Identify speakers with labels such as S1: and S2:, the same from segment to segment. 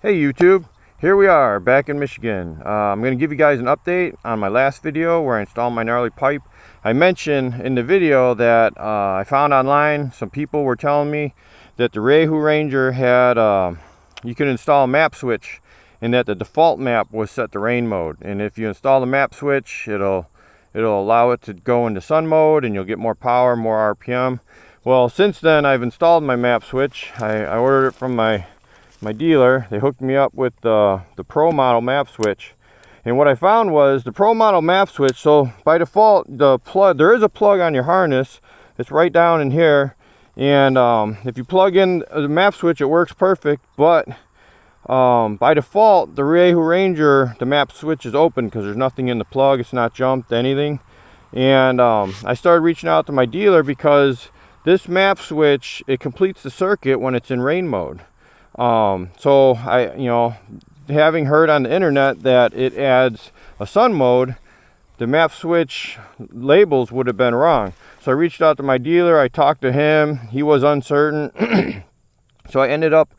S1: Hey YouTube, here we are back in Michigan. I'm going to give you guys an update on my last video where I installed my gnarly pipe. I mentioned in the video that I found online, some people were telling me that the Rieju Ranger had, you could install a map switch and that the default map was set to rain mode. And if you install the map switch, it'll allow it to go into sun mode and you'll get more power, more RPM. Well, since then I've installed my map switch. I ordered it from my dealer. They hooked me up with the Pro model map switch, and what I found was the Pro model map switch, so by default the plug, there is a plug on your harness. It's right down in here, and if you plug in the map switch it works perfect, but by default the Rieju Ranger, the map switch is open because there's nothing in the plug. It's not jumped anything. And I started reaching out to my dealer because this map switch, it completes the circuit when it's in rain mode. So having heard on the internet that it adds a sun mode, the map switch labels would have been wrong. So I reached out to my dealer, I talked to him, he was uncertain. So I ended up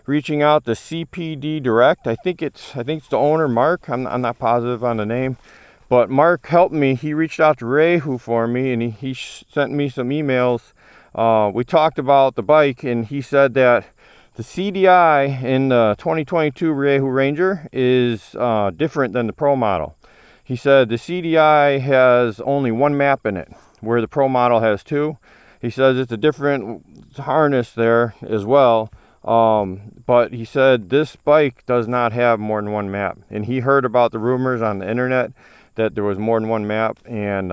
S1: reaching out to CPD Direct. I think it's the owner, Mark. I'm not positive on the name, but Mark helped me. He reached out to Rieju for me, and he sent me some emails. We talked about the bike, and he said that the CDI in the 2022 Rieju Ranger is different than the Pro model. He said the CDI has only one map in it, where the Pro model has two. He says it's a different harness there as well, but he said this bike does not have more than one map. And he heard about the rumors on the internet that there was more than one map, and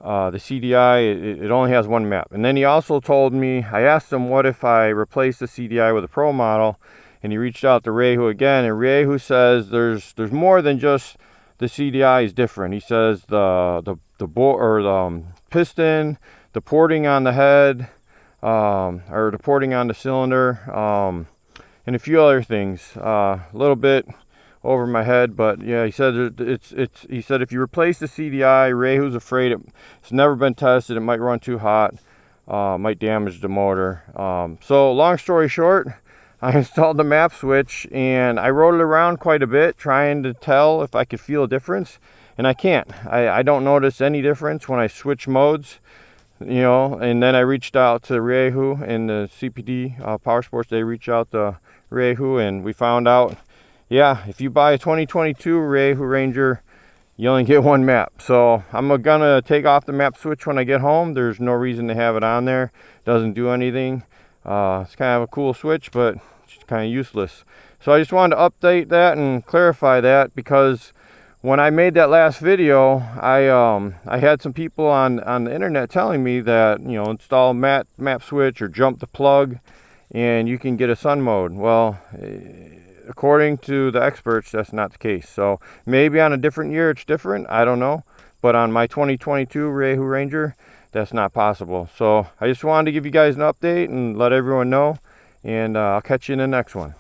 S1: the CDI, it only has one map. And then he also told me, I asked him what if I replace the CDI with a Pro model, and he reached out to Rieju again, and Rieju says there's more than just the CDI is different. He says the piston, the porting on the head, or the porting on the cylinder, and a few other things, a little bit over my head, but yeah, he said he said if you replace the CDI, Rieju's afraid it's never been tested, it might run too hot, might damage the motor. So long story short, I installed the map switch and I rode it around quite a bit trying to tell if I could feel a difference, and I can't. I don't notice any difference when I switch modes, and then I reached out to Rieju and the CPD Power Sports. They reached out to Rieju and we found out, yeah, if you buy a 2022 Rieju Ranger, you only get one map. So I'm gonna take off the map switch when I get home. There's no reason to have it on there. It doesn't do anything. It's kind of a cool switch, but it's kind of useless. So I just wanted to update that and clarify that, because when I made that last video, I had some people on the internet telling me that, install map switch or jump the plug and you can get a sun mode. Well, according to the experts, that's not the case. So maybe on a different year it's different, I don't know, but on my 2022 Rieju Ranger, that's not possible. So I just wanted to give you guys an update and let everyone know, and I'll catch you in the next one.